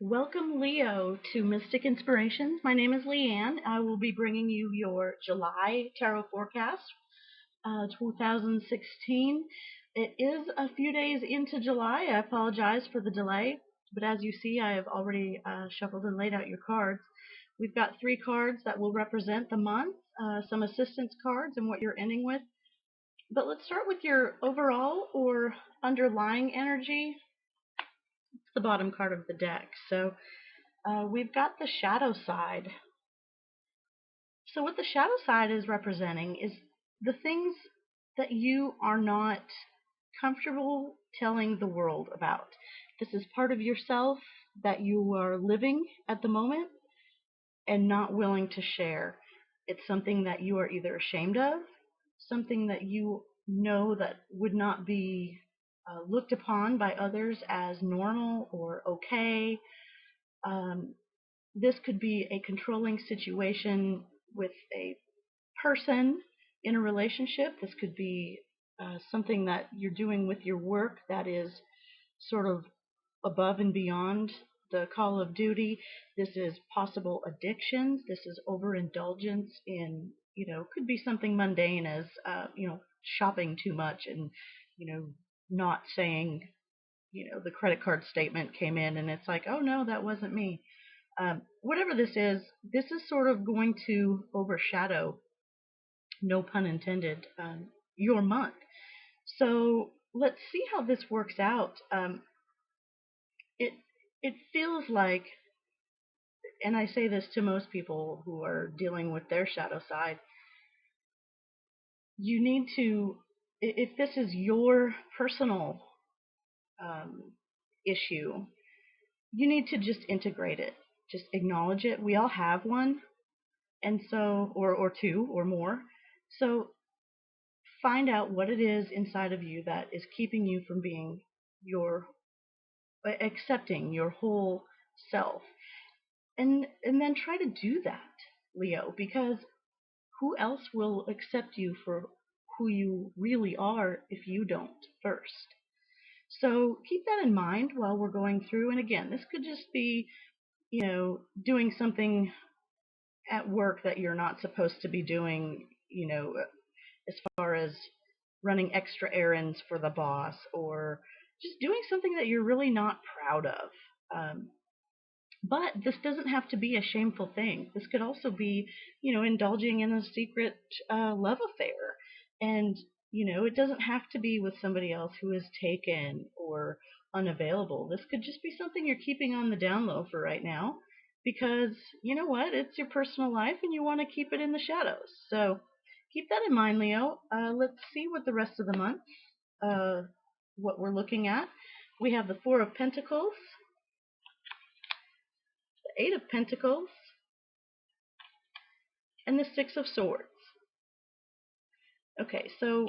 Welcome, Leo, to Mystic Inspirations. My name is Leanne. I will be bringing you your July tarot forecast, 2016. It is a few days into July. I apologize for the delay, but as you see, I have already shuffled and laid out your cards. We've got three cards that will represent the month, some assistance cards, and what you're ending with. But let's start with your overall or underlying energy. It's the bottom card of the deck. So we've got the shadow side. So what the shadow side is representing is the things that you are not comfortable telling the world about. This is part of yourself that you are living at the moment and not willing to share. It's something that you are either ashamed of, something that you know that would not be looked upon by others as normal or okay. This could be a controlling situation with a person in a relationship. This could be something that you're doing with your work that is sort of above and beyond the call of duty. This is possible addictions. This is overindulgence in, could be something mundane as, shopping too much and, not saying, the credit card statement came in and it's like, oh no, that wasn't me. Whatever this is sort of going to overshadow, no pun intended, your month. So let's see how this works out. It feels like, and I say this to most people who are dealing with their shadow side, you need to, if this is your personal issue, you need to just integrate it. Just acknowledge it. We all have one, and so, or two or more. So find out what it is inside of you that is keeping you from being accepting your whole self. And then try to do that, Leo, because who else will accept you for who you really are if you don't first? So keep that in mind while we're going through. And again, this could just be, doing something at work that you're not supposed to be doing, as far as running extra errands for the boss or just doing something that you're really not proud of. But this doesn't have to be a shameful thing. This could also be, indulging in a secret love affair. And, it doesn't have to be with somebody else who is taken or unavailable. This could just be something you're keeping on the down low for right now because, you know what, it's your personal life and you want to keep it in the shadows. So keep that in mind, Leo. Let's see what the rest of the month, what we're looking at. We have the Four of Pentacles, the Eight of Pentacles, and the Six of Swords. Okay, so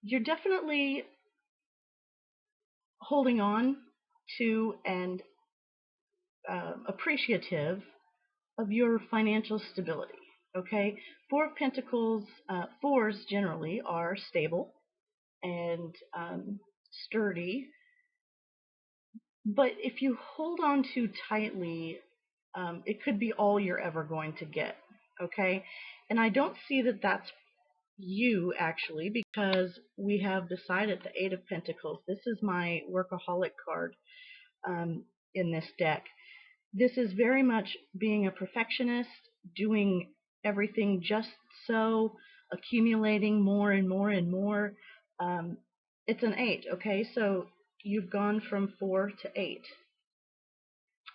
you're definitely holding on to and appreciative of your financial stability. Okay, Four of Pentacles, fours generally are stable and sturdy, but if you hold on too tightly, it could be all you're ever going to get. Okay, and I don't see that that's you actually, because we have decided the Eight of Pentacles. This is my workaholic card in this deck. This is very much being a perfectionist, doing everything just so, accumulating more and more and more. It's an 8, okay? So you've gone from 4 to 8.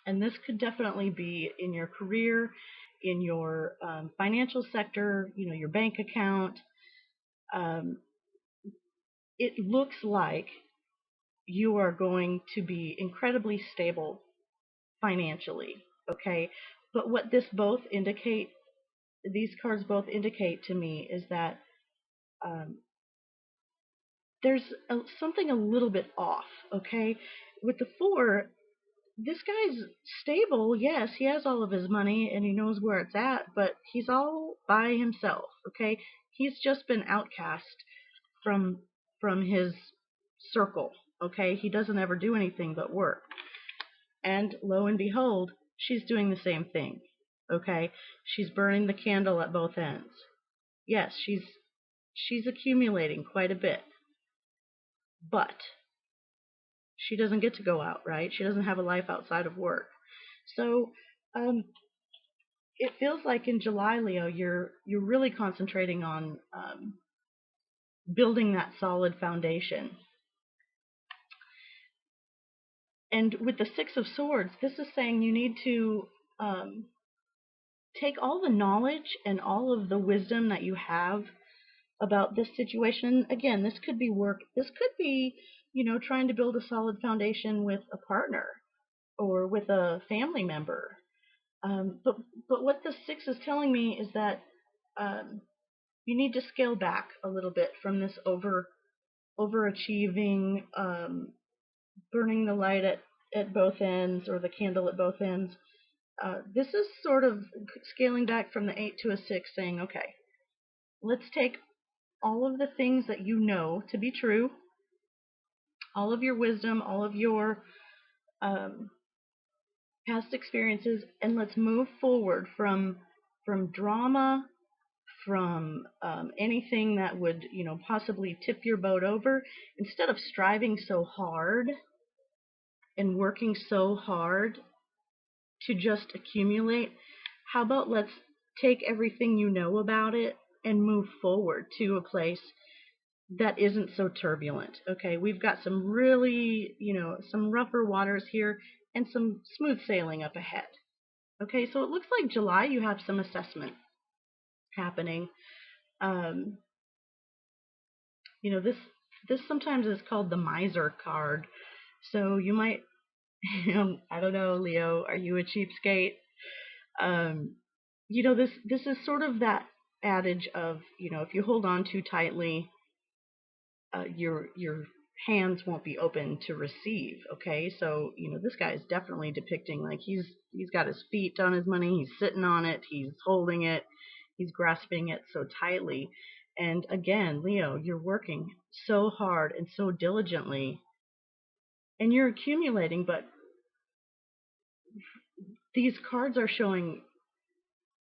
And this could definitely be in your career, in your financial sector, your bank account. It looks like you are going to be incredibly stable financially, okay? But what these cards both indicate to me is that there's something a little bit off, okay? With the 4, this guy's stable, yes, he has all of his money and he knows where it's at, but he's all by himself, okay? He's just been outcast from his circle, Okay, he doesn't ever do anything but work. And lo and behold, she's doing the same thing. Okay, she's burning the candle at both ends. Yes, she's accumulating quite a bit, but she doesn't get to go out, right? She doesn't have a life outside of work. So um, it feels like in July, Leo, you're really concentrating on building that solid foundation. And with the Six of Swords, this is saying you need to um, take all the knowledge and all of the wisdom that you have about this situation. Again, this could be work. This could be, trying to build a solid foundation with a partner or with a family member. But what the six is telling me is that you need to scale back a little bit from this overachieving, burning the light at both ends, or the candle at both ends. This is sort of scaling back from the 8 to a 6, saying, okay, let's take all of the things that you know to be true, all of your wisdom, all of your past experiences, and let's move forward from drama, from anything that would, possibly tip your boat over. Instead of striving so hard and working so hard to just accumulate, how about let's take everything you know about it and move forward to a place that isn't so turbulent. Okay, we've got some really, some rougher waters here and some smooth sailing up ahead. Okay, so it looks like July you have some assessment happening. Um, this sometimes is called the miser card. So you might, I don't know, Leo, are you a cheapskate? Um, this is sort of that adage of, if you hold on too tightly, your hands won't be open to receive. Okay, so this guy is definitely depicting like he's got his feet on his money, he's sitting on it, he's holding it, he's grasping it so tightly. And again, Leo, you're working so hard and so diligently, and you're accumulating, but these cards are showing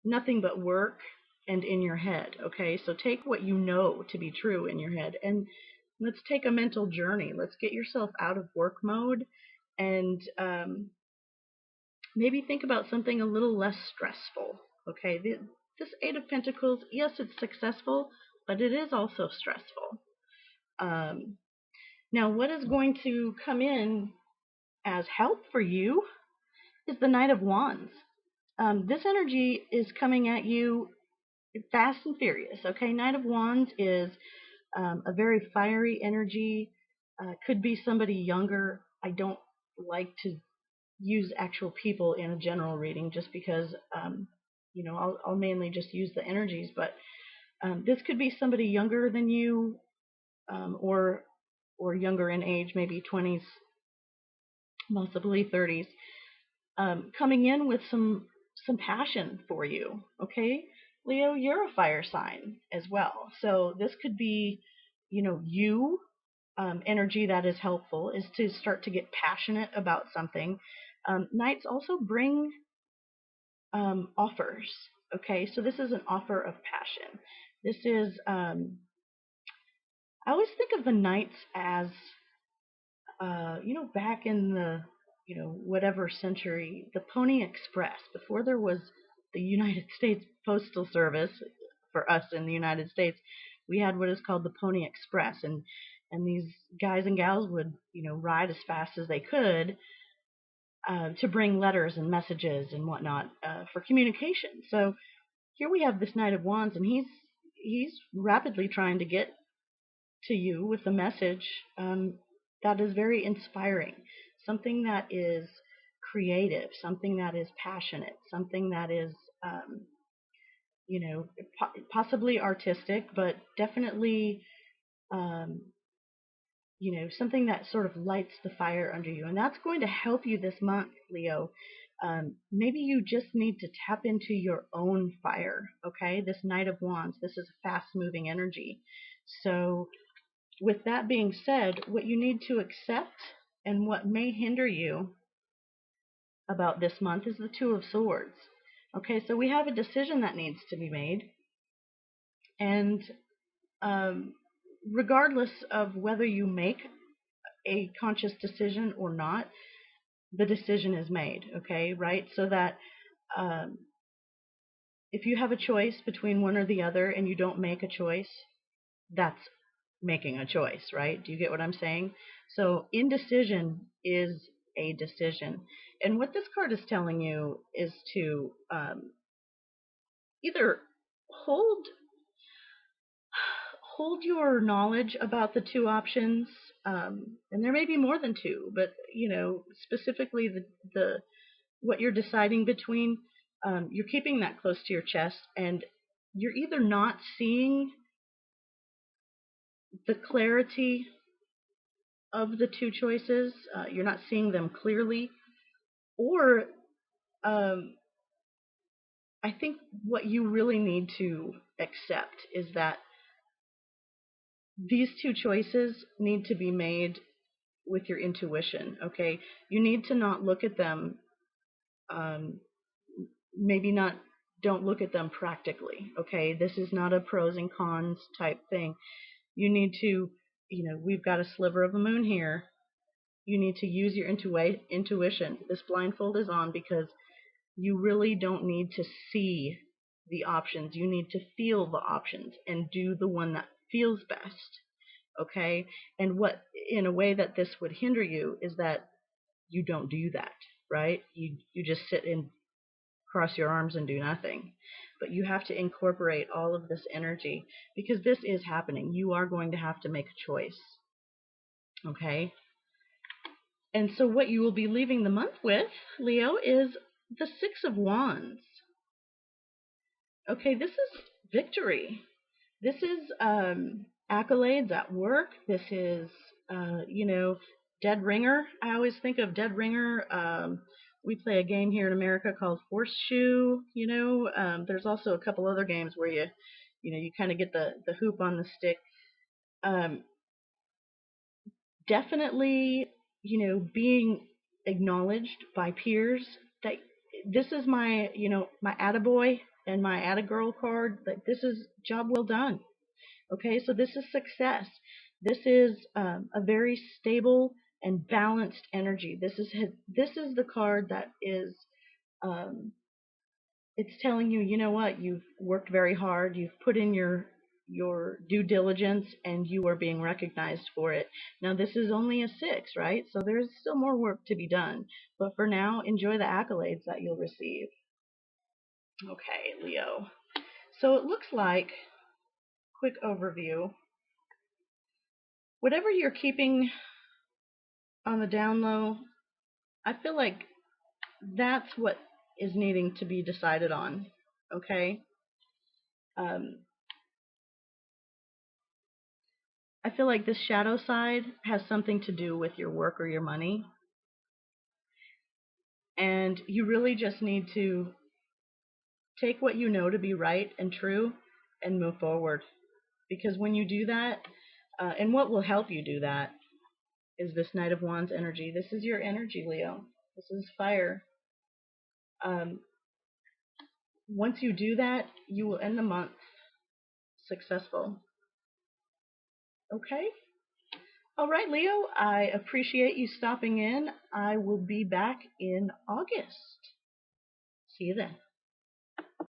nothing but work and in your head. Okay, so take what you know to be true in your head, and let's take a mental journey. Let's get yourself out of work mode and maybe think about something a little less stressful. Okay, this Eight of Pentacles, yes, it's successful, but it is also stressful. Now, what is going to come in as help for you is the Knight of Wands. This energy is coming at you fast and furious. Okay, Knight of Wands is a very fiery energy. Could be somebody younger. I don't like to use actual people in a general reading just because, I'll mainly just use the energies. But this could be somebody younger than you, or younger in age, maybe 20s, possibly 30s, coming in with some passion for you. Okay, Leo, you're a fire sign as well, so this could be, you. Energy that is helpful is to start to get passionate about something. Knights also bring offers. Okay, so this is an offer of passion. This is, I always think of the Knights as, back in the, whatever century, the Pony Express, before there was the United States Postal Service. For us in the United States, we had what is called the Pony Express, and these guys and gals would, ride as fast as they could to bring letters and messages and whatnot for communication. So here we have this Knight of Wands, and he's rapidly trying to get to you with a message that is very inspiring, something that is creative, something that is passionate, something that is, possibly artistic, but definitely, something that sort of lights the fire under you. And that's going to help you this month, Leo. Maybe you just need to tap into your own fire, okay? This Knight of Wands, this is a fast-moving energy. So with that being said, what you need to accept and what may hinder you about this month is the Two of Swords. Okay, so we have a decision that needs to be made, and um, regardless of whether you make a conscious decision or not, the decision is made. Okay, right? So that um, if you have a choice between one or the other and you don't make a choice, that's making a choice, right? Do you get what I'm saying? So indecision is a decision. And what this card is telling you is to either hold hold your knowledge about the two options, and there may be more than two, but specifically the what you're deciding between, you're keeping that close to your chest, and you're either not seeing the clarity of the two choices, you're not seeing them clearly, or um, I think what you really need to accept is that these two choices need to be made with your intuition, okay? You need to not look at them, um, maybe not, don't look at them practically, okay? This is not a pros and cons type thing. You need to, we've got a sliver of a moon here. You need to use your intuition. This blindfold is on because you really don't need to see the options. You need to feel the options and do the one that feels best. Okay? And what, in a way that this would hinder you is that you don't do that, right? You just sit and cross your arms and do nothing. But you have to incorporate all of this energy because this is happening. You are going to have to make a choice. Okay? And so what you will be leaving the month with, Leo, is the Six of Wands. Okay, this is victory. This is accolades at work. This is, dead ringer. I always think of dead ringer. We play a game here in America called Horseshoe. There's also a couple other games where you kind of get the hoop on the stick. Definitely, being acknowledged by peers that this is my attaboy and my attagirl card, that this is job well done. Okay, so this is success. This is a very stable and balanced energy. This is the card that is um, it's telling you, you know what, you've worked very hard, you've put in your due diligence, and you are being recognized for it. Now this is only a 6, right? So there's still more work to be done. But for now, enjoy the accolades that you'll receive. Okay, Leo. So it looks like, quick overview, whatever you're keeping on the down low, I feel like that's what is needing to be decided on. Okay? Um, I feel like this shadow side has something to do with your work or your money. And you really just need to take what you know to be right and true and move forward. Because when you do that, and what will help you do that is this Knight of Wands energy. This is your energy, Leo. This is fire. Um, once you do that, you will end the month successful. Okay? All right, Leo, I appreciate you stopping in. I will be back in August. See you then.